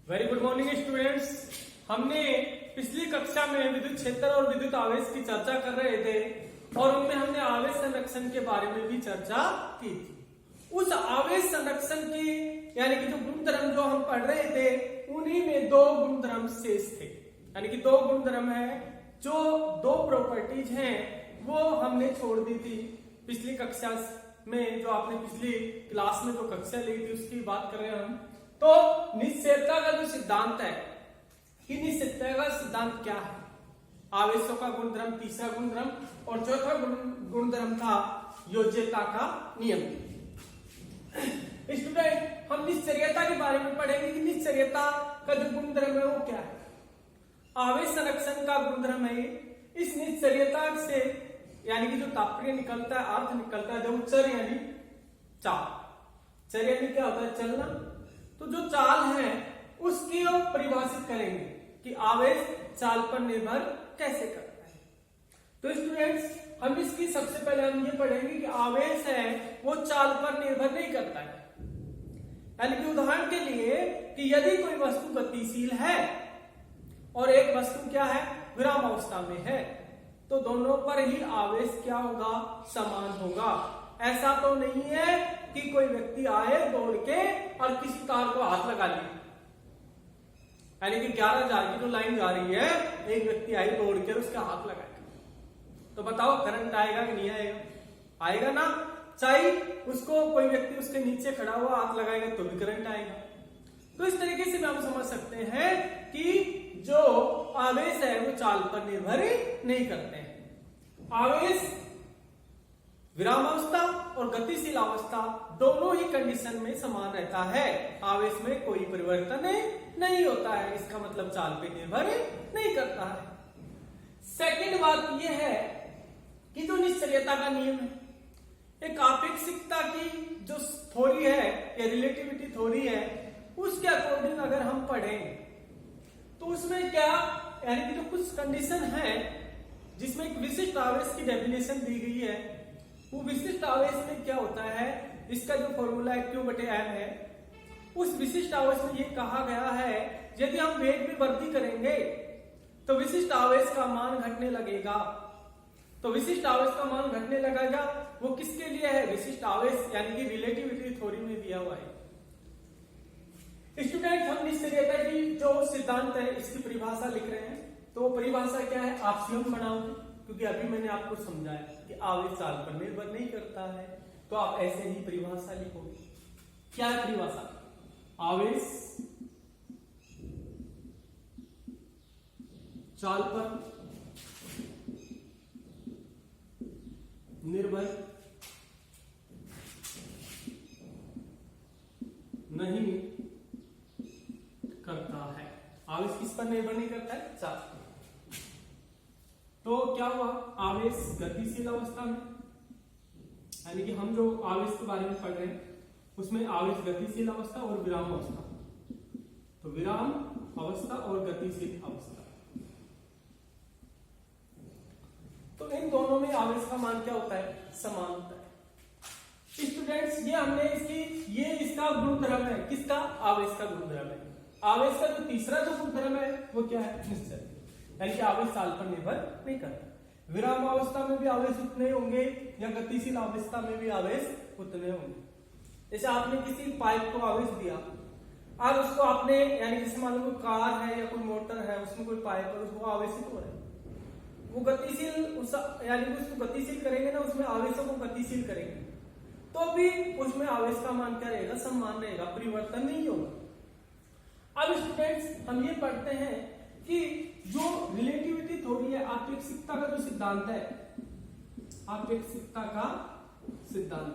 Very good morning students. हमने पिछली कक्षा में विद्युत क्षेत्र और विद्युत आवेश की चर्चा कर रहे थे और उनमें हमने आवेश संरक्षण के बारे में भी चर्चा की थी। उस आवेश संरक्षण की यानी कि जो गुणधर्म जो हम पढ़ रहे थे उन्हीं में दो गुणधर्म शेष थे, यानी कि दो गुणधर्म है, जो दो प्रॉपर्टीज हैं वो हमने छोड़ दी थी पिछली कक्षा में। जो आपने पिछली क्लास में जो कक्षा ली थी उसकी बात कर रहे हैं हम। तो निश्चयता का जो सिद्धांत है कि निश्चयता का सिद्धांत क्या है, आवेशों का गुणधर्म तीसरा गुणधर्म और चौथा गुणधर्म था योज्यता का नियम। स्टूडेंट हम निश्चर्यता के बारे में पढ़ेंगे कि निश्चर्यता का जो गुणधर्म है वो क्या है। आवेश संरक्षण का गुणधर्म है इस निश्चर्यता से यानी कि जो तात्पर्य निकलता है, अर्थ निकलता है, जो चर यानी चाल, चर यानी क्या होता है चलना, तो जो चाल है उसकी हम परिभाषित करेंगे कि आवेश चाल पर निर्भर कैसे करता है। तो स्टूडेंट्स हम इसकी सबसे पहले हम ये पढ़ेंगे कि आवेश है वो चाल पर निर्भर नहीं करता है। यानी कि उदाहरण के लिए कि यदि कोई वस्तु गतिशील है और एक वस्तु क्या है विराम अवस्था में है, तो दोनों पर ही आवेश क्या होगा समान होगा। ऐसा तो नहीं है कि कोई व्यक्ति आए दौड़ के और किसी तार को हाथ लगा लिया, यानी कि 11,000 की जो लाइन जा रही है एक व्यक्ति आए दौड़ के उसका हाथ लगाएगा, तो बताओ करंट आएगा कि नहीं आएगा? आएगा ना। चाहे उसको कोई व्यक्ति उसके नीचे खड़ा हुआ हाथ लगाएगा तो भी करंट आएगा। तो इस तरीके से हम समझ सकते हैं कि जो आवेश है वो चाल पर निर्भर नहीं करते हैं। आवेश विराम अवस्था और गतिशील अवस्था दोनों ही कंडीशन में समान रहता है, आवेश में कोई परिवर्तन नहीं होता है। इसका मतलब चाल पे निर्भर नहीं करता है। सेकंड बात यह है कि जो निश्चर्यता का नियम है, एक आपेक्षिकता की जो थ्योरी है या रिलेटिविटी थ्योरी है उसके अकॉर्डिंग अगर हम पढ़ें तो उसमें क्या यानी कि जो कुछ कंडीशन है जिसमें एक विशिष्ट आवेश की डेफिनेशन दी गई है, वो विशिष्ट आवेश में क्या होता है, इसका जो फॉर्मूला है Q/M है, उस विशिष्ट आवेश में ये कहा गया है यदि हम वेग में वृद्धि करेंगे तो विशिष्ट आवेश का मान घटने लगेगा। तो विशिष्ट आवेश का मान घटने लगेगा वो किसके लिए है, विशिष्ट आवेश यानी कि रिलेटिविटी थ्योरी में दिया हुआ है। स्टूडेंट हम निश्चर्यता की जो सिद्धांत है इसकी परिभाषा लिख रहे हैं, तो परिभाषा क्या है आप स्वयं बनाओगे, क्योंकि अभी मैंने आपको समझाया कि आवेश चाल पर निर्भर नहीं करता है, तो आप ऐसे ही परिभाषा लिखोगे। क्या है परिभाषा? आवेश चाल पर निर्भर नहीं करता है। आवेश किस पर निर्भर नहीं करता है? चाल। तो क्या हुआ, आवेश गतिशील अवस्था में, यानी कि हम जो आवेश के बारे में पढ़ रहे हैं उसमें आवेश गतिशील अवस्था और विराम अवस्था, तो विराम अवस्था और गतिशील अवस्था, तो इन दोनों में आवेश का मान क्या होता है, समान होता है। स्टूडेंट्स ये हमने ये इसका गुणधर्म है, किसका? आवेश का गुणधर्म है। आवेश का जो तीसरा जो गुणधर्म है वो क्या है? निश्चल, यानी कि आवेश चाल पर निर्भर नहीं करता। विराम अवस्था में भी आवेश उतने होंगे या गतिशील अवस्था में भी आवेश उतने होंगे। जैसे आपने किसी पाइप को आवेश दिया और उसको आपने यानी जैसे मान लो कार है या कोई मोटर है उसमें कोई पाइप है उसको आवेशित हो रहा है, वो गतिशील यानी कि उसको गतिशील करेंगे ना, उसमें आवेशों को गतिशील करेंगे तो भी उसमें आवेश का मान क्या रहेगा, समान रहेगा, परिवर्तन नहीं होगा। अब स्टूडेंट्स हम ये पढ़ते हैं कि जो रिलेटिविटी थ्योरी है, आपेक्षिकता का जो सिद्धांत है, आपेक्षिकता का सिद्धांत,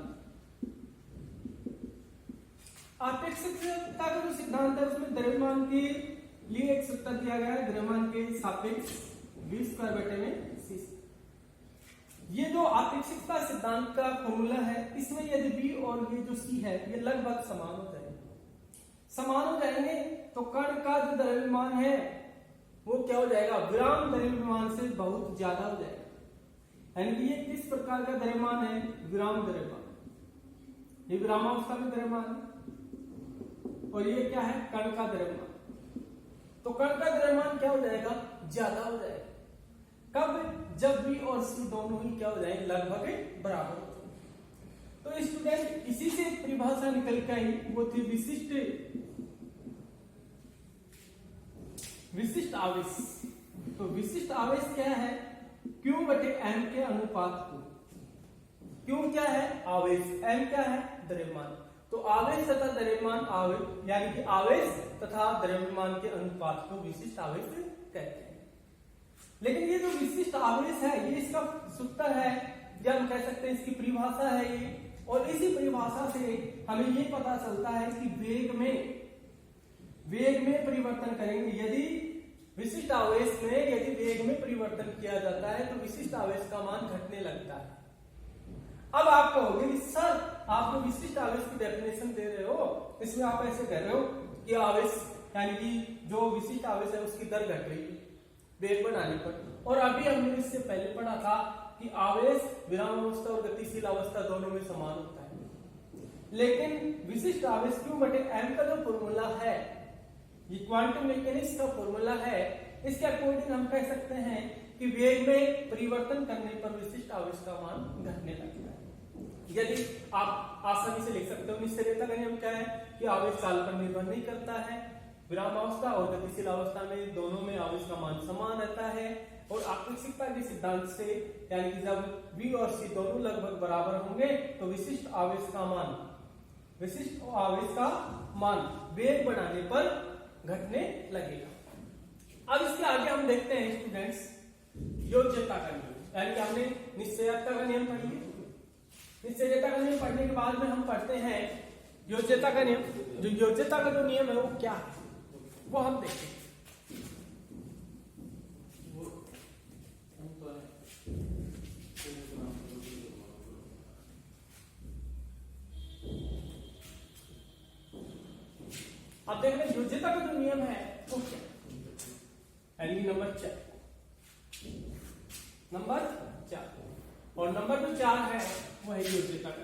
आपेक्षिकता का जो सिद्धांत है उसमें द्रव्यमान के लिए एक सूत्र दिया गया है, द्रव्यमान के सापेक्ष v²/c। ये जो आपेक्षिकता सिद्धांत का फॉर्मूला है इसमें यदि v और ये जो c है ये लगभग समान हो जाएंगे तो कण का जो द्रव्यमान है वो क्या हो जाएगा, विराम द्रव्यमान से बहुत ज्यादा हो जाएगा। यानी कि ये किस प्रकार का द्रव्यमान है, विराम द्रव्यमान, ये विरामावस्था में द्रव्यमान है और ये क्या है, कण का द्रव्यमान। तो कण का द्रव्यमान क्या हो जाएगा, ज्यादा हो जाएगा। कब, जब V और C दोनों ही क्या हो जाएंगे, लगभग बराबर हो जाएंगे। तो स्टूडेंट इसी से एक परिभाषा निकल के आई, वो थी विशिष्ट आवेश। तो विशिष्ट आवेश क्या है, Q बटे M के अनुपात को। Q क्या है, आवेश, M क्या है, द्रव्यमान। तो आवेश तथा द्रव्यमान, आवेश यानी कि आवेश तथा द्रव्यमान के अनुपात को विशिष्ट आवेश कहते हैं। लेकिन ये जो विशिष्ट आवेश है, ये इसका सूत्र है, या हम कह सकते हैं इसकी परिभाषा है ये। और इसी परिभाषा से हमें ये पता चलता है कि वेग में परिवर्तन करेंगे, यदि विशिष्ट आवेश में यदि वेग में परिवर्तन किया जाता है तो विशिष्ट आवेश का मान घटने लगता है। अब आप कहोगे कि सर आप तो विशिष्ट आवेश की डेफिनेशन दे रहे हो, इसमें आप ऐसे कह रहे हो कि आवेश यानी कि जो विशिष्ट आवेश है उसकी दर घट रही है वेग बढ़ाने पर। और अभी हमने इससे पहले पढ़ा था कि आवेश विराम अवस्था और गतिशील अवस्था दोनों में समान होता है। लेकिन विशिष्ट आवेश Q बटे M का जो फॉर्मूला है, ये क्वांटम मैकेनिक्स का फॉर्मूला है, इसके अकॉर्डिंग हम कह सकते हैं कि वेग में परिवर्तन करने पर विशिष्ट आवेश का मान घटने लगता है। यदि आप आसानी से लिख सकते हो, निश्चयता का नियम क्या है कि आवेश काल पर निर्भर नहीं करता है, विराम अवस्था और गतिशील अवस्था में दोनों में आवेश का मान समान रहता है। और आकर्षकता के सिद्धांत से यानी कि जब V और C दोनों लगभग बराबर होंगे तो विशिष्ट आवेश का मान वेग बढ़ाने पर घटने लगेगा। अब इसके आगे हम देखते हैं स्टूडेंट्स योज्यता का नियम, यानी कि हमने निश्चयता का नियम पढ़ी है। निश्चयता का नियम पढ़ने के बाद में हम पढ़ते हैं योज्यता का नियम। जो योज्यता का जो नियम है वो क्या है, वो हम देखते हैं। अब देख रहे योज्यता का जो नियम है वो क्या, यानी कि नंबर 4 और नंबर जो 4 है वो है योज्यता का।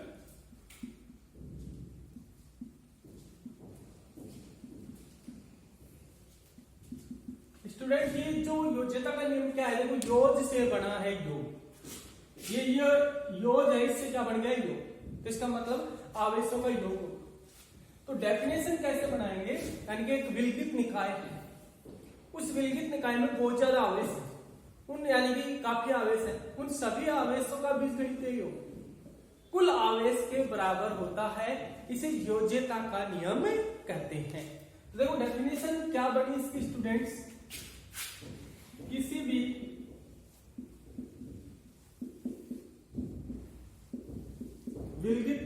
स्टूडेंट ये जो योज्यता का नियम क्या है, देखो योज से बना है योग, ये योज है, इससे क्या बन गया योग, तो इसका मतलब आवेशों का योग। तो डेफिनेशन कैसे बनाएंगे, यानी कि एक विलगित निकाय है, उस विलगित निकाय में बहुत ज्यादा आवेश है, उन यानी कि काफी आवेश है, उन सभी आवेशों का बीजगणितीय योग कुल आवेश के बराबर होता है, इसे योज्यता का नियम कहते हैं। तो देखो डेफिनेशन क्या बनी इसकी स्टूडेंट्स, किसी भी विलगित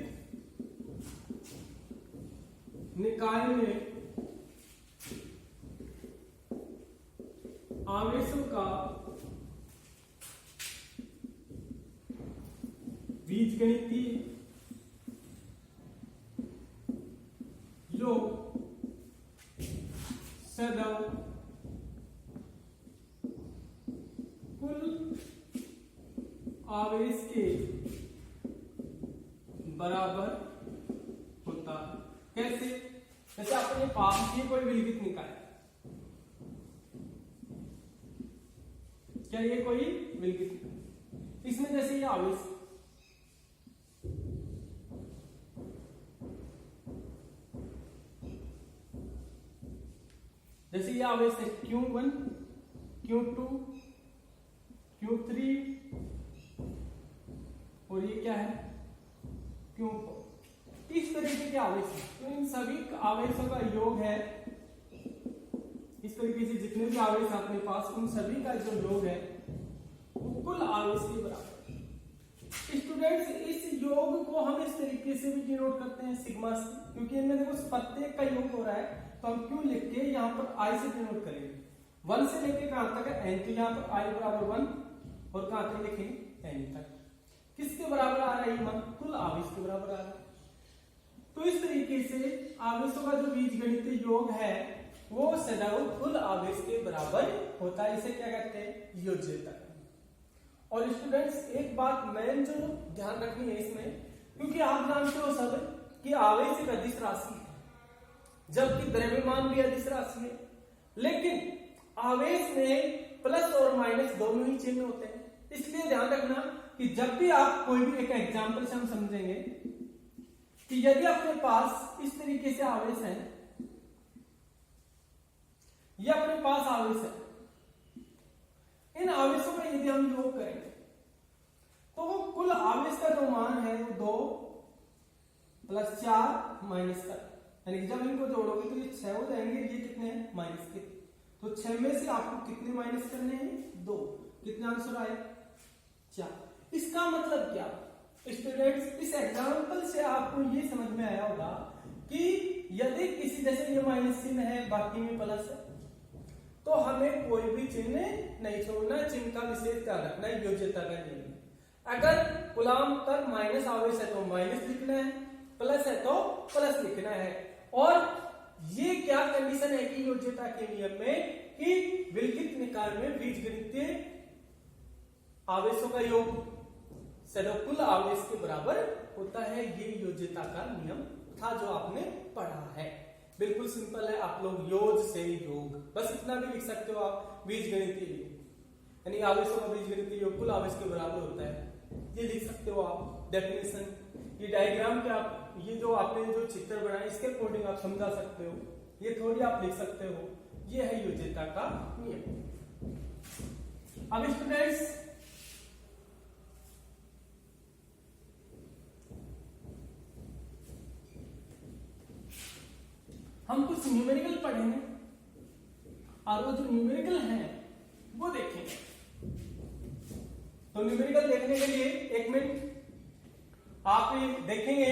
निकाय में आवेशों का बीजगणितीय योग सदैव कुल आवेश के बराबर होता है। कैसे, जैसे अपने पास ये कोई विलगित निकाय, क्या ये कोई विलगित निकाय, इसमें जैसे ये आवेश जैसे ये आवेश है Q1 Q2 Q3 और ये क्या है Q4, इस तरीके के आवेश है। तो इन सभी आवेशों का योग है, इस तरीके से जितने भी आवेश अपने पास उन सभी का जो योग है वो कुल आवेश के बराबर है। स्टूडेंट्स इस योग को हम इस तरीके से भी डिनोट करते हैं सिग्मा से, क्योंकि इनमें देखो प्रत्येक का योग हो रहा है, तो हम क्यों लिख के यहाँ पर I से डिनोट करेंगे, 1 से लेके कहां तक है n, तो यहाँ पर I बराबर 1 और कहां तक लिखेंगे n तक। किसके बराबर आ रहा है मान, कुल आवेश के बराबर आ रहा है। तो इस तरीके से आवेशों का जो बीजगणितीय योग है वो सदैव कुल आवेश के बराबर होता है, इसे क्या कहते हैं योज्यता। और स्टूडेंट्स एक बात मेन जो ध्यान रखनी है इसमें, क्योंकि आप जानते हो सब कि आवेश एक अदिश राशि है, जबकि द्रव्यमान भी अदिश राशि है। लेकिन आवेश में प्लस और माइनस दोनों ही चिन्ह होते हैं। इसलिए ध्यान रखना कि जब भी आप कोई भी एक एग्जांपल से हम समझेंगे कि यदि अपने पास इस तरीके से आवेश है, ये अपने पास आवेश है, इन आवेशों का यदि हम योग करेंगे तो वो कुल आवेश का जो मान है वो 2 + 4 - का, यानी कि जब इनको जोड़ोगे तो ये 6 हो जाएंगे, ये कितने हैं माइनस के। तो 6 में से आपको कितने माइनस करने हैं 2, कितने आंसर आए 4। इसका मतलब क्या स्टूडेंट्स, इस एग्जांपल से आपको ये समझ में आया होगा कि यदि किसी जैसे ये माइनस चिन्ह है बाकी में प्लस है तो हमें कोई भी चिन्ह नहीं छोड़ना, चिन्ह का विशेष ध्यान रखना है, योज्यता का नियम। अगर कूलम्ब तक माइनस आवेश है तो माइनस लिखना है, प्लस है तो प्लस लिखना है। और ये क्या कंडीशन है कि योज्यता के नियम में कि विलकित निकाय में बीजगणितीय आवेशों का योग कुल आवेश के बराबर होता है। ये योज्यता का नियम था जो आपने पढ़ा है। बिल्कुल सिंपल है, आप लोग योज से योग बस इतना भी लिख सकते हो आप, बीजगणितीय योग यानी आवेशों का बीजगणितीय योग कुल आवेश के बराबर होता है, ये लिख सकते हो आप। डेफिनेशन ये डायग्राम के आप ये जो आपने जो चित्र बनाया इसके अकॉर्डिंग आप समझा सकते हो, ये थोड़ी आप लिख सकते हो। ये है योज्यता का नियम। अब स्टूडेंट्स हम कुछ न्यूमेरिकल पढ़ेंगे और वो जो न्यूमेरिकल हैं वो देखेंगे। तो न्यूमेरिकल देखने के लिए 1 मिनट आप देखेंगे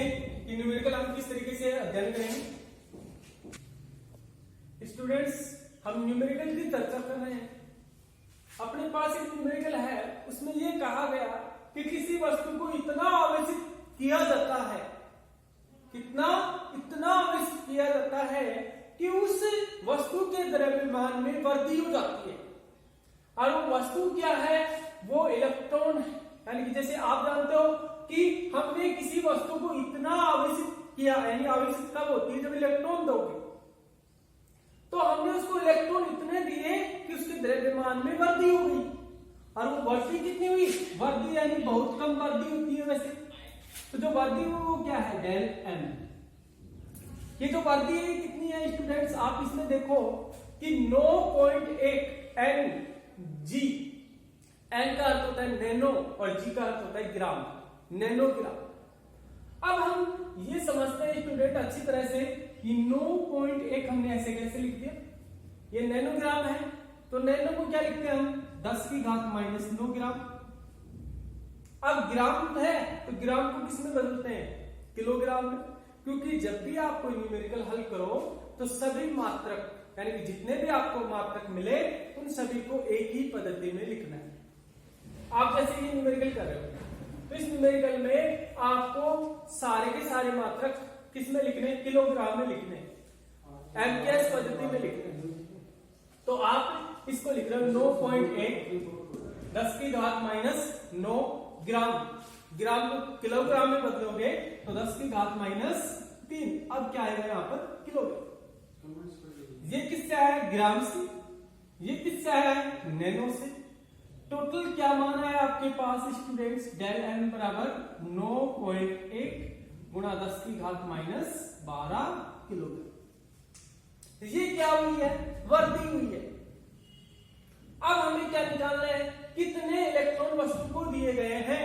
कि न्यूमेरिकल हम किस तरीके से अध्ययन करेंगे। स्टूडेंट्स हम न्यूमेरिकल की चर्चा कर रहे हैं। अपने पास एक न्यूमेरिकल है, उसमें ये कहा गया कि किसी वस्तु को इतना आवेशित किया जाता है, कितना इतना आवेशित किया जाता है कि उस वस्तु के द्रव्यमान में वृद्धि हो जाती है। और वो वस्तु क्या है, वो इलेक्ट्रॉन है। यानी कि जैसे आप जानते हो कि हमने किसी वस्तु को इतना आवेशित किया, यानी आवेशित कब होती है जब इलेक्ट्रॉन दोगे, तो हमने उसको इलेक्ट्रॉन इतने दिए कि उसके द्रव्यमान में वृद्धि हो गई। और वो वृद्धि कितनी हुई, वृद्धि यानी बहुत कम वृद्धि होती है वैसे, तो जो वृद्धि हुई वो क्या है डेल एम। ये जो वृद्धि कितनी है स्टूडेंट्स, आप इसमें देखो कि 9.1 एन जी, एन का अर्थ होता है नैनो और जी का अर्थ होता है ग्राम, नैनोग्राम। अब हम ये समझते हैं स्टूडेंट अच्छी तरह से कि 9.1 हमने ऐसे कैसे लिख दिया, ये नैनोग्राम है, तो नैनो को क्या लिखते हैं हम 10⁻⁹ ग्राम। अब ग्राम है तो ग्राम को किस में बदलते हैं, किलोग्राम में, क्योंकि जब भी आप कोई न्यूमेरिकल हल करो तो सभी मात्रक यानी कि जितने भी आपको मात्रक मिले उन सभी को एक ही पद्धति में लिखना है। आप जैसे ये न्यूमेरिकल कर रहे हो तो इस न्यूमेरिकल में आपको सारे के सारे मात्रक किस में लिखने, किलोग्राम में लिखने, एमकेएस पद्धति में लिखने। तो आप इसको लिख रहे हो 9.1 10⁻⁹ ग्राम, ग्राम को किलोग्राम में बदलोगे तो 10⁻⁻3। अब क्या आएगा यहाँ पर किलोग्राम। ये किससे आया, ग्राम से, ये किससे आया, नैनो से। टोटल क्या मान है आपके पास स्टूडेंट्स, डेल एम बराबर 9.1 गुणा 10⁻⁻12 किलोग्राम। ये क्या हुई है, वृद्धि हुई है। अब हमें क्या निकालना है, कितने इलेक्ट्रॉन वस्तु को दिए गए हैं।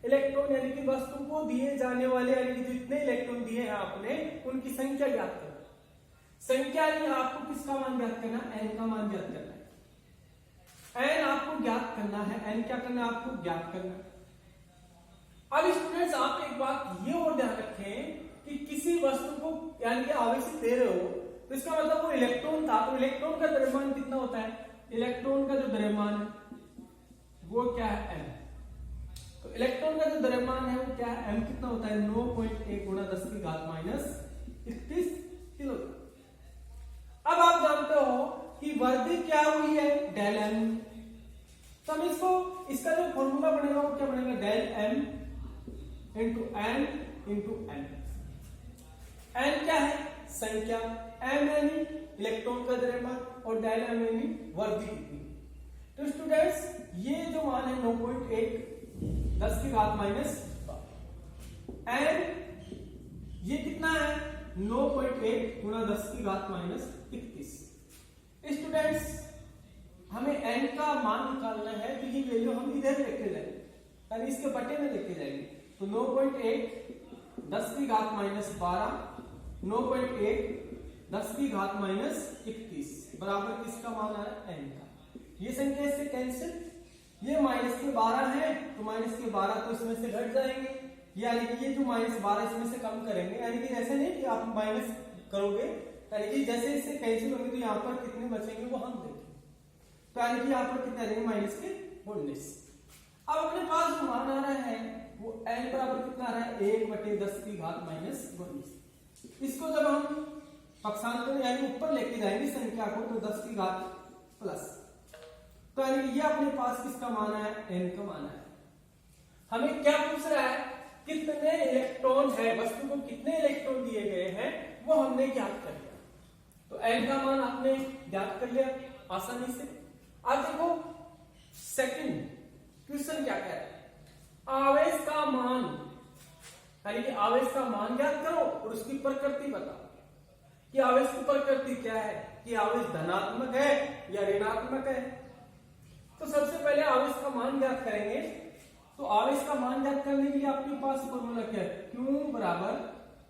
इलेक्ट्रॉन यानी कि वस्तु को दिए जाने वाले यानी कि जितने इलेक्ट्रॉन दिए हैं आपने उनकी संख्या ज्ञात करना। संख्या यानी आपको किसका मान ज्ञात करना, एन का मान ज्ञात करना है। एन आपको ज्ञात करना है, एन क्या करना है, आपको ज्ञात करना है। अब स्टूडेंट्स आप एक बात ये और ध्यान रखें कि किसी वस्तु को यानी कि आवेशित दे रहे हो तो इसका मतलब वो इलेक्ट्रॉन था, तो इलेक्ट्रॉन का द्रव्यमान कितना होता है, इलेक्ट्रॉन का जो द्रव्यमान है वो क्या है, एम। तो इलेक्ट्रॉन का जो द्रव्यमान है वो क्या है, एम कितना होता है, 9.1 गुणा 10⁻31 किलोग्राम। अब आप जानते हो कि वृद्धि क्या हुई है, डेल एम। तो हम इसका जो फॉर्मूला बनेगा वो क्या बनेगा, del M into N into N. N क्या है, संख्या, एम यानी इलेक्ट्रॉन का द्रव्यमान और डायनामिक वर्दी कितनी। तो स्टूडेंट्स ये जो मान है 9.8 10 की घात माइनस एंड ये कितना है 9.8 गुणा 10 की घात माइनस 31। स्टूडेंट्स हमें n का मान निकालना है तो ये वैल्यू हम इधर लेके जाएंगे यानी इसके बटे में लेके जाएंगे। तो 9.8 10 की घात माइनस 12 9.8 10 की घात माइनस 31 बराबर किसका मान आ रहा है n का। ये संख्या इससे कैंसिल, ये माइनस के 12 है तो माइनस के 12 तो इसमें से घट जाएंगे, यानी कि ये जो माइनस 12 इसमें से कम करेंगे, यानी कि ऐसे नहीं कि आप माइनस करोगे, यानी कि जैसे इससे कैंसिल होंगे तो यहाँ पर कितने बचेंगे वो हम देखेंगे। तो यानी कि यहाँ पर कितना रहेंगे माइनस के 19। अब अपने पास जो मान आ रहा है वो n बराबर कितना आ रहा है 1/10 की घात माइनस 19। इसको जब हम पक्षांतर यानी ऊपर लेके जाएंगे संख्या को तो 10 की घात प्लस, तो यानी ये अपने पास किसका मान है n का मान है। हमें क्या पूछ रहा है कितने इलेक्ट्रॉन है, वस्तु को कितने इलेक्ट्रॉन दिए गए हैं वो हमने ज्ञात कर लिया। तो n का मान आपने ज्ञात कर लिया आसानी से। अब देखो सेकंड क्वेश्चन क्या कह रहा है, आवेश का मान यानी कि आवेश का मान ज्ञात करो और उसकी प्रकृति बताओ कि आवेश की प्रकृति क्या है, कि आवेश धनात्मक है या ऋणात्मक है। तो सबसे पहले आवेश का मान ज्ञात करेंगे। तो आवेश का मान ज्ञात करने के लिए आपके पास फॉर्मूला क्या है, Q बराबर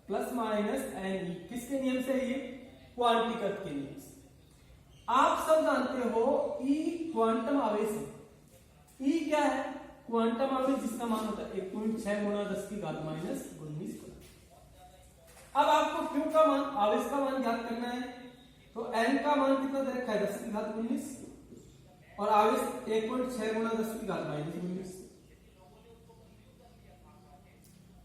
प्लस माइनस एन ई। किसके नियम से, ये क्वांटिकत के नियम से। आप सब जानते हो E क्वांटम आवेश है। E क्या है, क्वांटम आवेश जिसका मान होता है 1.6 गुणा 10 की घात माइनस 19। अब आपको Q का मान आवेश का मान ज्ञात करना है। तो n का मान कितना दे रखा है 10 की घात 19 और आवेश 1.6 गुणा 10 की घात माइनस 19।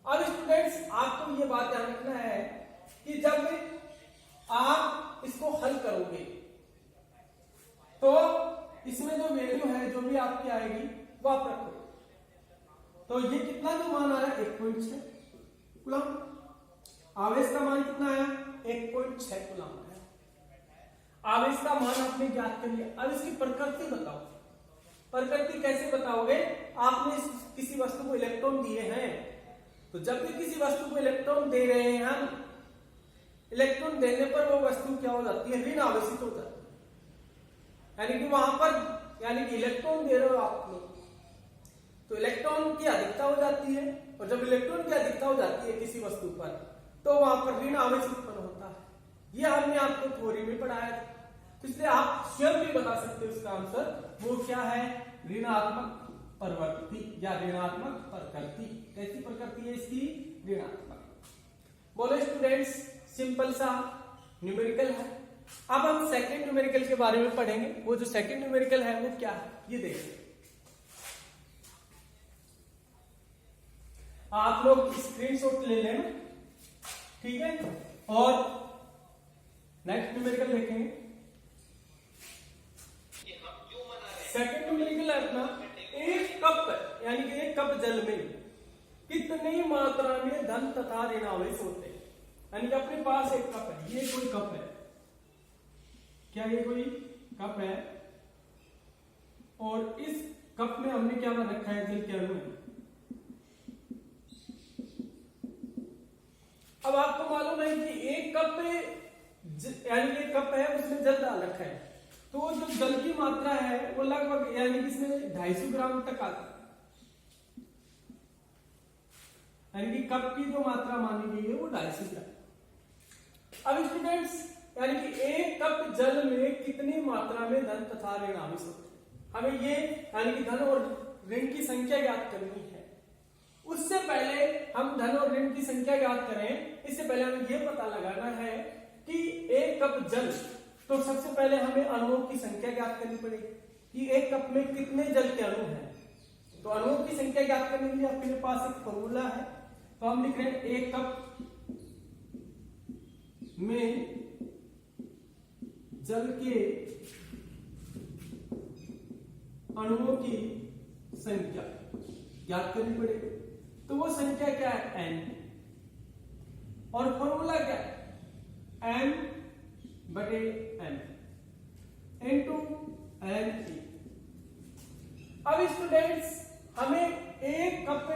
अब स्टूडेंट्स आपको ये बात ध्यान रखना है कि जब आप इसको हल करोगे तो इसमें जो वैल्यू है जो भी आपकी आएगी वो आप रखो। तो ये कितना जो मान आ रहा है 1.6 कूलम, आवेश का मान कितना है 1.6 कूलम है। आवेश का मान आपने ज्ञात कर लिया। अब इसकी प्रकृति बताओ। प्रकृति कैसे बताओगे, आपने किसी वस्तु को इलेक्ट्रॉन दिए हैं तो जब भी किसी वस्तु को इलेक्ट्रॉन दे रहे हैं हम, इलेक्ट्रॉन देने पर वो वस्तु क्या हो जाती है, ऋण आवेशित हो जाती है। यानी कि वहां पर यानी कि इलेक्ट्रॉन दे रहे हो आप लोग तो इलेक्ट्रॉन की अधिकता हो जाती है, और जब इलेक्ट्रॉन की अधिकता हो जाती है किसी वस्तु पर तो वहां पर ऋण आवेश उत्पन्न होता है। यह हमने आपको थ्योरी में पढ़ाया था, तो इसलिए आप स्वयं भी बता सकते हो इसका आंसर वो क्या है, ऋणात्मक प्रवृत्ति या ऋणात्मक प्रकृति। कैसी प्रकृति है इसकी, ऋणात्मक। बोलो स्टूडेंट्स, सिंपल सा न्यूमेरिकल है। अब हम सेकंड न्यूमेरिकल के बारे में पढ़ेंगे। वो जो सेकंड न्यूमेरिकल है वो क्या है ये देखिए। आप लोग स्क्रीनशॉट ले लेना, ठीक है, और नेक्स्ट न्यूमेरिकल देखेंगे। सेकंड न्यूमेरिकल है अपना, एक कप यानी कि एक कप जल में कितनी मात्रा में धन तथा ऋण आवेश होते हैं। यानी कि अपने पास एक कप है, ये कोई कप है, क्या ये कोई कप है, और इस कप में हमने क्या बना रखा है, जल के अणु। अब आपको मालूम है कि एक कप यानी कि एक कप है उसमें जल डाल रखा है, तो जो जल की मात्रा है वो लगभग यानी कि इसमें 250 ग्राम तक आता है। यानी कि कप की जो मात्रा मानी गई है वो 250 ग्राम। अब स्टूडेंट्स यानी कि एक कप जल में कितनी मात्रा में धन तथा ऋण आवेश होते हैं, हमें ये यानी कि धन और ऋण की संख्या ज्ञात करनी है। उससे पहले हम धन और ऋण की संख्या ज्ञात करें, इससे पहले हमें यह पता लगाना है कि एक कप जल, तो सबसे पहले हमें अणुओं की संख्या ज्ञात करनी पड़ेगी कि एक कप में कितने जल के अणु हैं। तो अणुओं की संख्या ज्ञात करने के लिए आपके पास एक फॉर्मूला है, तो हम लिख रहे हैं एक कप में जल के अणुओं की संख्या ज्ञात करनी पड़ेगी। तो वो संख्या क्या है, n, और फॉर्मूला क्या है, m बटे एम इंटू एन ई। अब स्टूडेंट्स हमें एक कप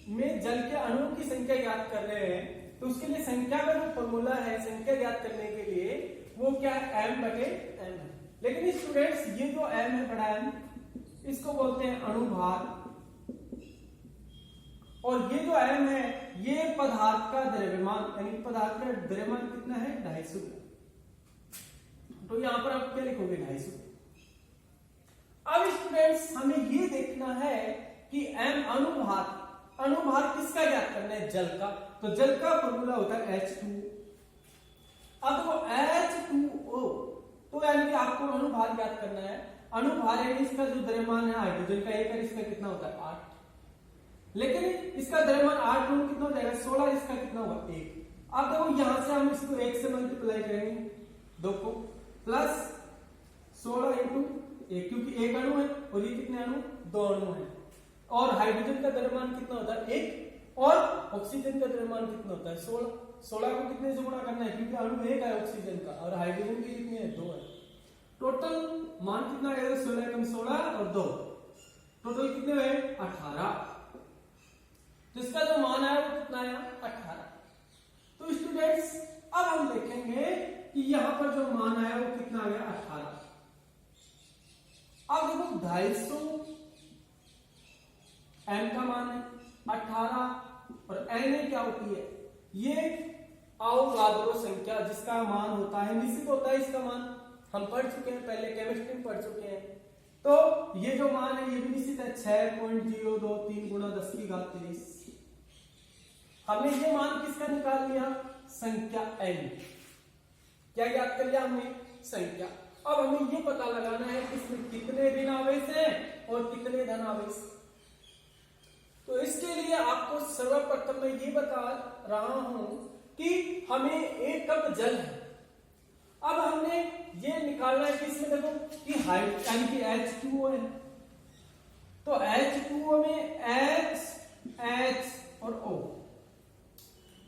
में जल के अणुओं की संख्या ज्ञात कर रहे हैं, तो उसके लिए संख्या का जो फॉर्मूला है संख्या ज्ञात करने के लिए वो क्या है, m बटे m है। लेकिन स्टूडेंट्स ये जो m है बड़ा M, इसको बोलते हैं अणुभार, और ये जो m है ये पदार्थ का द्रव्यमान, यानी पदार्थ का द्रव्यमान कितना है 250 ग्राम। तो यहां पर आप क्या लिखोगे 250। अब स्टूडेंट्स हमें ये देखना है कि m अणुभार, अणुभार किसका ज्ञात करना है, जल का। तो जल का फॉर्मूला होता है H2। अब वो H2O, तो यानी कि आपको अणुभार ज्ञात करना है। अणुभार यानी इसका जो द्रव्यमान है हाइड्रोजन का 1 है, इसका कितना होता है 8, लेकिन इसका द्रव्यमान 8 गुना कितना हो जाएगा 16, इसका कितना होगा 1। अब देखो यहां से हम इसको 1 से मल्टीप्लाई करेंगे 2 को, प्लस 16 इंटू 1, क्योंकि 1 अणु है और ये कितने अणु 2 अणु है। और हाइड्रोजन का द्रव्यमान कितना होता है 1, और ऑक्सीजन का द्रव्यमान कितना होता है 16। 16 को कितने से गुणा करना है, क्योंकि अणु 1 है ऑक्सीजन का और हाइड्रोजन की कितनी है 2 है। टोटल मान कितना आएगा 16 कम 16 और 2, टोटल कितने हुए 18। तो इसका जो मान आया वो कितना आया 18। तो स्टूडेंट्स अब हम देखेंगे कि यहां पर जो मान आया वो कितना आ गया 18। अब देखो 250 m का मान है 18, और Na क्या होती है, ये अवगाद्रो संख्या जिसका मान होता है निश्चित होता है, इसका मान हम पढ़ चुके हैं, पहले केमिस्ट्री में पढ़ चुके हैं। तो ये जो मान है ये भी निश्चित है 6.023 गुणा 10 की घात 23। हमने ये मान किसका निकाल लिया, संख्या n, क्या ज्ञात कर लिया हमने, संख्या। अब हमें ये पता लगाना है कि इसमें कितने ऋण आवेश हैं और कितने धन आवेश। तो इसके लिए आपको सर्वप्रथम मैं ये बता रहा हूं कि हमें 1 कप जल है। अब हमने ये निकालना है कि इसमें देखो कि हाइट यानी कि H2O है, तो H2O में H, H और O,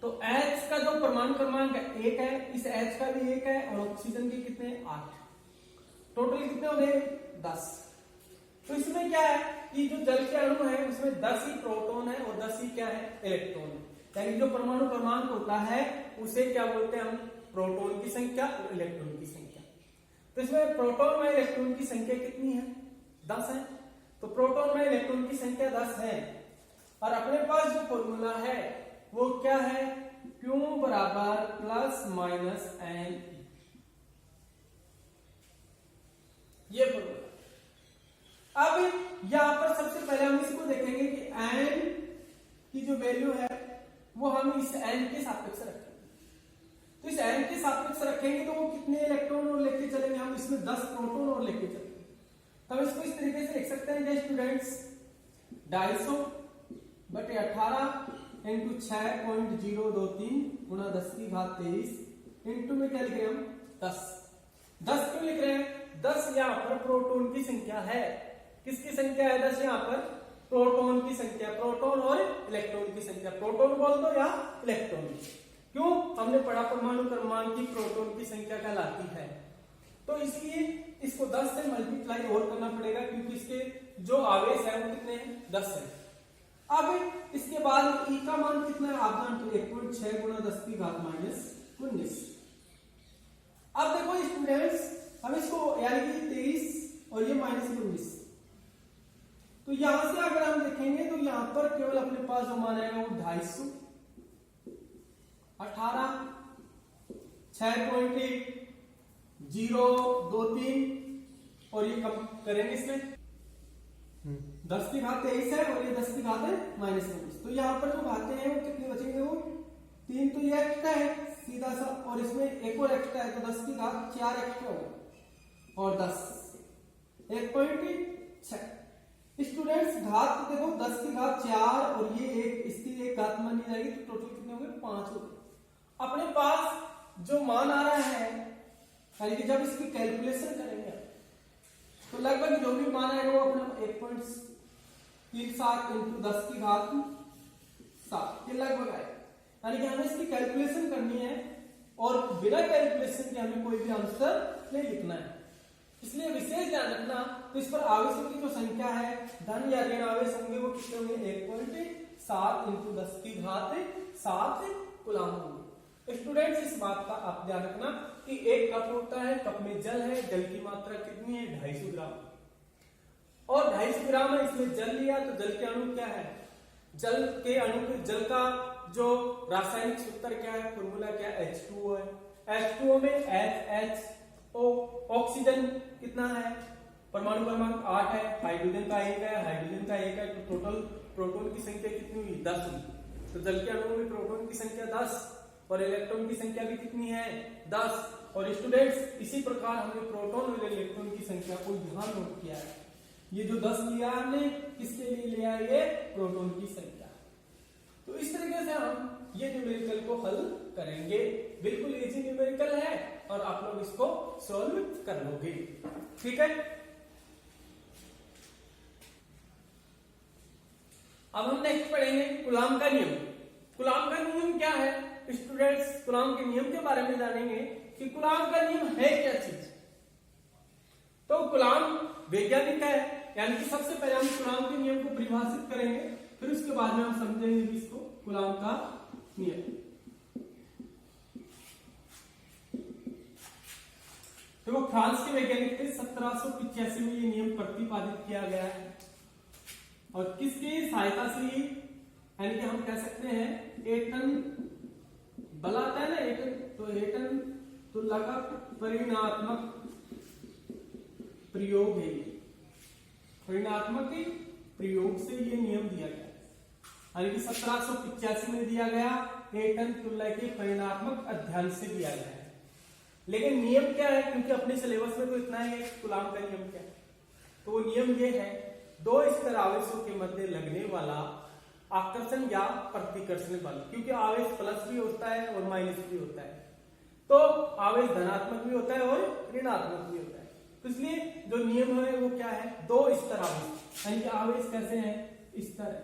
तो H का जो परमाणु क्रमांक 1 है, इस H का भी 1 है, और ऑक्सीजन के कितने 8, टोटल कितने हो गए 10। तो इसमें क्या है कि जो जल के अणु है उसमें 10 ही प्रोटॉन है और 10 ही क्या है इलेक्ट्रॉन, यानी जो परमाणु क्रमांक होता है उसे क्या बोलते हैं हम, प्रोटॉन की संख्या और इलेक्ट्रॉन की संख्या। तो इसमें प्रोटॉन में इलेक्ट्रॉन की संख्या कितनी है 10 है, तो प्रोटॉन में इलेक्ट्रॉन की संख्या 10 है, और अपने पास जो फॉर्मूला है वो क्या है, Q बराबर प्लस माइनस n, ये फॉर्मूला। अब यहां पर सबसे पहले हम इसको देखेंगे कि n की जो वैल्यू है वो हम इस n के सापेक्ष रखेंगे। तो इस n के सापेक्ष रखेंगे तो वो कितने इलेक्ट्रॉन और लेके चलेंगे, हम इसमें 10 प्रोटॉन और लेके चलेंगे। तो हम इसको इस तरीके से लिख सकते हैं जय स्टूडेंट्स, 250 बटे 18 इंटू 6.023 गुणा 10 की घात 23 इंटू में क्या लिख रहे हैं हम 10। 10 क्यों लिख रहे हैं, 10 यहाँ पर प्रोटॉन की संख्या है। किसकी संख्या है 10 यहाँ पर, प्रोटॉन की संख्या, प्रोटॉन और इलेक्ट्रॉन की संख्या, प्रोटॉन बोल दो या इलेक्ट्रॉन। क्यों, हमने पढ़ा परमाणु क्रमांक की प्रोटॉन की संख्या कहलाती है, तो इसलिए इसको 10 से मल्टीप्लाई और करना पड़ेगा, क्योंकि इसके जो आवेश है वो कितने हैं 10 है। अब इसके बाद ई का मान कितना है, आप जानते हो 1.6 गुणा 10 की घात -19। अब देखो स्टूडेंट्स हम इसको यानी कि 23 और ये -19, तो यहां से अगर हम देखेंगे तो यहां पर केवल अपने पास जो मान आएगा वो 250, 18, 6.023 और ये कम करेंगे इसमें 10 की घात 23 है और ये 10 की घात है -19। तो यहाँ पर जो घाते हैं वो कितने बचेंगे, वो 3, तो ये एक्स्ट्रा है सीधा सा, और इसमें एक और एक्स्ट्रा है तो 10 की घात 4 एक्स्ट्रा होगा और 10 1.6। स्टूडेंट्स घात तो देखो 10 की घात 4 और ये एक, इसकी एक घात मानी जाएगी तो टोटल कितने हो गए 5 हो गए। अपने पास जो मान आ रहा है यानी कि जब इसकी कैलकुलेशन करेंगे तो लगभग जो भी मान आएगा वो अपना 1.37 इंटू 10 की घात 7 ये लगभग आएगा। यानी कि हमें इसकी कैलकुलेशन करनी है और बिना कैलकुलेशन के हमें कोई भी आंसर नहीं लिखना है। इसलिए विशेष ध्यान रखना, तो इस पर आवेशों की जो संख्या है, धन या ऋण आवेश होंगे, वो कितने होंगे? 1.7 × 10⁷ कूलाम होंगे। स्टूडेंट्स, इस बात का आप ध्यान रखना कि एक कप होता है, कप में जल है, जल की मात्रा कितनी है? 250 ग्राम, और 250 ग्राम है, इसमें जल लिया, तो जल के अणु क्या है? जल के अणु, जल का जो रासायनिक सूत्र क्या है, फॉर्मूला क्या है? H2O है। H2O में HO, ऑक्सीजन कितना है? परमाणु क्रमांक 8 है, हाइड्रोजन का 1 है, हाइड्रोजन का 1 है, तो टोटल प्रोटॉन की संख्या कितनी हुई? 10 हुई। तो जल के अणुओं में प्रोटॉन की संख्या 10 और इलेक्ट्रॉन की संख्या भी कितनी है? 10। और स्टूडेंट्स, इसी प्रकार हमने प्रोटॉन और इलेक्ट्रॉन की संख्या को यहाँ नोट किया है। ये जो 10 लिया हमने, किसके लिए लिया है? ये प्रोटॉन की संख्या। तो इस तरीके से हम ये न्यूमेरिकल को हल करेंगे। बिल्कुल इजी न्यूमेरिकल है और आप लोग इसको सॉल्व कर लोगे। ठीक है, अब हम नेक्स्ट पढ़ेंगे कूलाम का नियम। कूलाम का नियम क्या है? स्टूडेंट्स, कूलाम के नियम के बारे में जानेंगे कि कूलाम का नियम है क्या चीज। तो कूलाम वैज्ञानिक है, यानी कि सबसे पहले हम कूलाम के नियम को परिभाषित करेंगे, फिर उसके बाद में हम समझेंगे इसको कूलाम का नियम। तो वो फ्रांस के वैज्ञानिक थे, 1785 में ये नियम प्रतिपादित किया गया है। और किसकी सहायता से? यानी कि हम कह सकते हैं एटन बल आता है ना, एटन, तो एटन तुल्य का परिणात्मक प्रयोग है। परिणात्मक प्रयोग से ये नियम दिया गया, यानी कि 1785 में दिया गया, एटन तुल्य के परिणात्मक अध्ययन से दिया गया है। लेकिन नियम क्या है? क्योंकि अपने सिलेबस में तो इतना ही है, कूलाम का नियम क्या है? तो वो नियम ये है, दो स्तर आवेशों के मध्य लगने वाला आकर्षण या प्रतिकर्षण बल। क्योंकि आवेश प्लस भी होता है और माइनस भी होता है, तो आवेश धनात्मक भी होता है और ऋणात्मक भी होता है। तो इसलिए जो नियम है वो क्या है? दो स्तर आवेश, यानी कि आवेश कैसे है? स्तर है।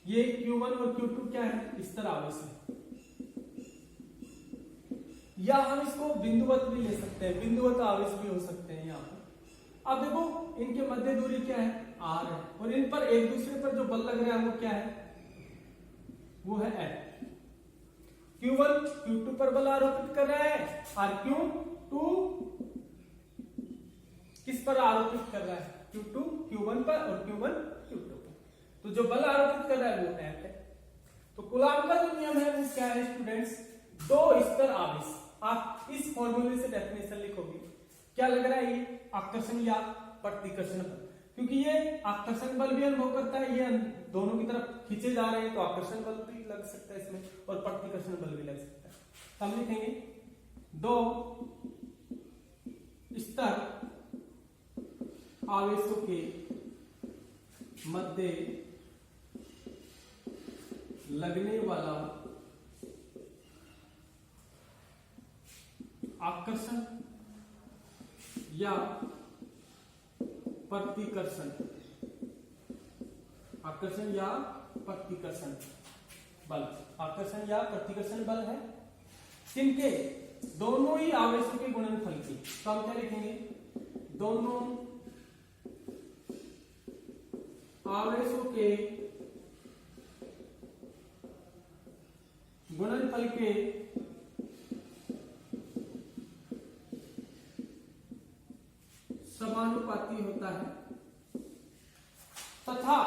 ये Q1 और Q2 क्या है? स्तर आवेश है। या हम इसको बिंदुवत भी ले सकते हैं, बिंदुवत आवेश भी हो सकते हैं यहाँ पर। अब देखो, इनके मध्य दूरी क्या है? R है, और इन पर एक दूसरे पर जो बल लग रहा है वो क्या है? वो है F। Q1 Q2 पर बल आरोपित कर रहा है, और Q2 किस पर आरोपित कर रहा है? Q2 Q1 पर और Q1 Q2 पर। तो जो बल आरोपित कर रहा है वो F है। तो कूलाम का जो नियम है वो क्या है स्टूडेंट्स? दो स्तर आवेश। आप इस फॉर्मूले से डेफिनेशन लिखोगे, क्या लग रहा है? ये आकर्षण या प्रतिकर्षण बल। क्योंकि ये आकर्षण बल भी अनुभव करता है, ये दोनों की तरफ खींचे जा रहे हैं, तो आकर्षण बल भी लग सकता है इसमें, और प्रतिकर्षण बल भी लग सकता है। तो हम लिखेंगे दो स्तर आवेशों के मध्य लगने वाला आकर्षण या प्रतिकर्षण, आकर्षण या प्रतिकर्षण बल, आकर्षण या प्रतिकर्षण बल है किनके? दोनों ही आवेशों के गुणनफल की। तो हम क्या लिखेंगे? दोनों आवेशों के गुणनफल के समानुपाती होता है, तथा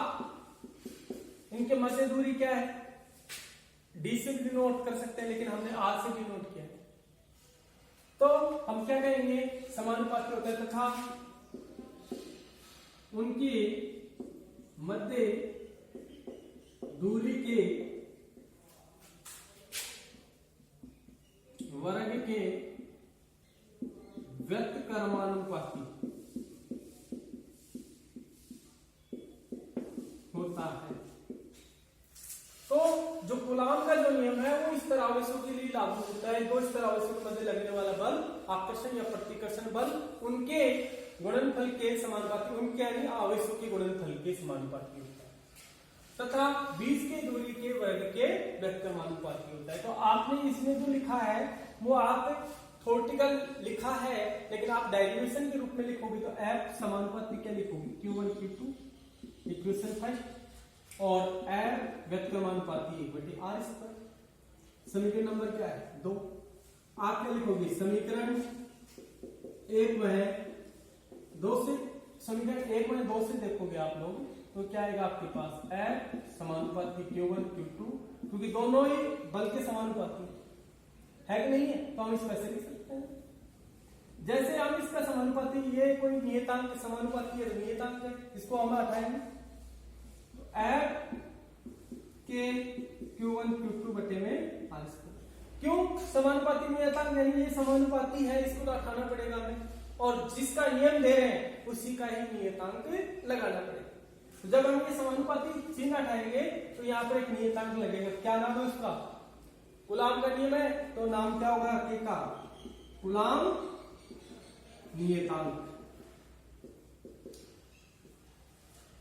इनके मध्य दूरी क्या है? D से भी नोट कर सकते हैं, लेकिन हमने R से भी नोट किया है। तो हम क्या कहेंगे? समानुपाती होता है, तथा उनकी मध्य दूरी के वर्ग के व्युत्क्रमानुपाती होता है। तो जो कूलाम का जो नियम है वो स्तर आवेशों के लिए लागू होता है। दो स्तर आवेशों के मध्य लगने वाला बल, आकर्षण या प्रतिकर्षण बल, उनके गुणनफल के समानुपाती, उनके यानी आवेशों के गुणनफल के समानुपाती होता है। तथा बीच के दूरी के वर्ग के व्यक्तमानुपाती होता है। तो आपने इसमें जो लिखा है वो आप थ्योरेटिकल लिखा है, लेकिन आप डेरिवेशन के रूप में लिखोगे तो F समानुपाती क्या लिखोगे, Q1 Q2 इक्वेशन फर्स्ट, और F व्यक्तमानुपाती 1/r²। समीकरण नंबर क्या है 2। आप क्या लिखोगे, समीकरण 1 में 2 से, समीकरण 1 में 2 से देखोगे आप लोग तो क्या आएगा आपके पास F समानुपाती Q1 Q2, क्योंकि दोनों ही बल के समानुपाती है कि नहीं है, तो हम इस पैसे लिख सकते हैं। जैसे हम इसका समानुपाती, ये कोई नियतांक समानुपाती है, नियतांक है, इसको हम हटाएंगे तो F के Q1 Q2 बटे में r²। क्यों समानुपाती नियतांक नहीं, ये समानुपाती है, इसको तो हटाना पड़ेगा हमें, और जिसका नियम दे रहे हैं उसी का ही नियतांक लगाना पड़ेगा। तो जब हम ये समानुपाती चिन्ह हटाएंगे तो यहाँ पर एक नियतांक लगेगा, क्या नाम है उसका, कूलाम का नियम है, तो नाम क्या होगा के का, कूलाम नियतांक।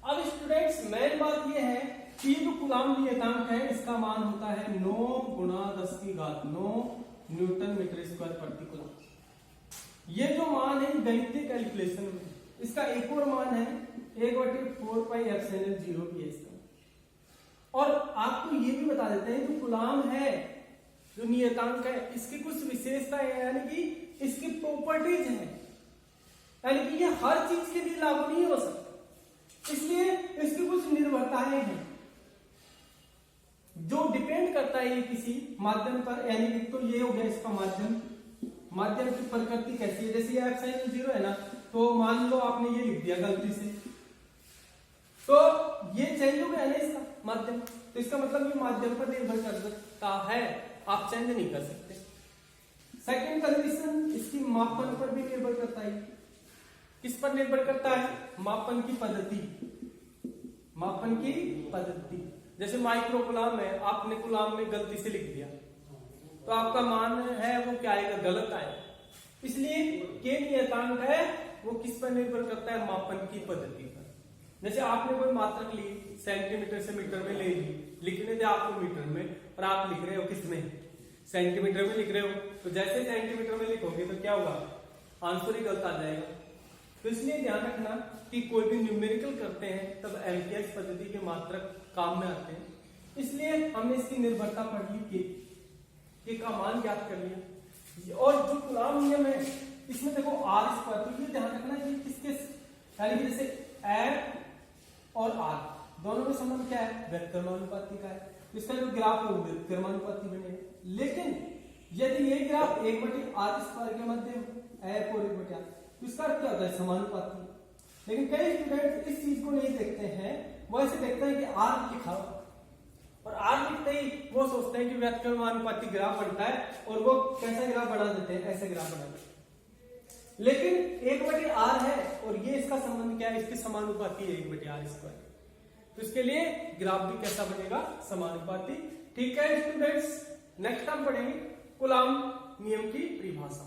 अब स्टूडेंट्स मेन बात ये है कि जो कूलाम नियतांक है इसका मान होता है 9 × 10⁻9 न्यूटन मीटर स्क्वायर प्रति कूलाम। ये जो मान है गणितीय कैलकुलेशन में, इसका एक और मान है 1/4πε0 भी है इसका। और आपको ये भी बता देते हैं जो कूलाम है, जो नियतांक है, इसकी कुछ विशेषताएं हैं, यानी कि इसकी प्रॉपर्टीज हैं, यानी कि ये हर चीज के लिए लागू नहीं हो सकता, इसलिए इसकी कुछ निर्भरताएं हैं जो डिपेंड करता है ये किसी माध्यम पर, यानी कि तो ये हो गया इसका माध्यम, माध्यम की प्रकृति कैसी है, जैसे F sin 0 है ना, तो मान लो आपने ये लिख दिया गलती से, तो ये चेंज हो गया ना इसका माध्यम, तो इसका मतलब ये माध्यम पर निर्भर करता है, आप चेंज नहीं कर सकते। सेकंड कंडीशन, इसकी मापन पर भी निर्भर करता है। किस पर निर्भर करता है, मापन की पद्धति, मापन की पद्धति। जैसे माइक्रो कूलाम है, आपने कूलाम में गलती से लिख दिया तो आपका मान है वो क्या आएगा, गलत आएगा। इसलिए के नियतांक है वो किस पर निर्भर करता है, मापन की पद्धति पर। जैसे आपने कोई मात्रक ली, सेंटीमीटर से मीटर में ले ली, लिखने थे आपको मीटर में, और आप लिख रहे हो किसमें, सेंटीमीटर में लिख रहे हो, तो जैसे सेंटीमीटर में लिखोगे तो क्या होगा, आंसर ही गलत आ जाएगा। तो इसलिए ध्यान रखना कि कोई भी न्यूमेरिकल करते हैं तब एमटीएस पद्धति के मात्रक काम में आते हैं। इसलिए हमने इसकी निर्भरता पढ़ ली, के का मान ज्ञात कर लिया। और जो कूलाम नियम है इसमें देखो r², तो ये ध्यान रखना कि किसके, यानी कि जैसे F और R दोनों में संबंध क्या है, व्यक्तमानुपाती का है, इसका जो ग्राफ है वो व्यक्तमानुपाती बनेगा। लेकिन यदि ये ग्राफ 1/r² के मध्य F और 1/r, तो इसका अर्थ क्या होता है, समानुपाती। लेकिन कई स्टूडेंट इस चीज को नहीं देखते हैं, वो ऐसे देखते हैं कि R लिखा हुआ, और R लिखते ही वो सोचते हैं कि व्यक्तमानुपाती ग्राफ बनता है, और वो कैसा ग्राफ बना देते हैं, ऐसे ग्राफ बना देते हैं। लेकिन 1/r है और ये इसका संबंध क्या है, इसके समानुपाती है 1/r²। तो इसके लिए ग्राफ भी कैसा बनेगा, समानुपाती। ठीक है स्टूडेंट्स, नेक्स्ट हम पढ़ेंगे कूलाम नियम की परिभाषा।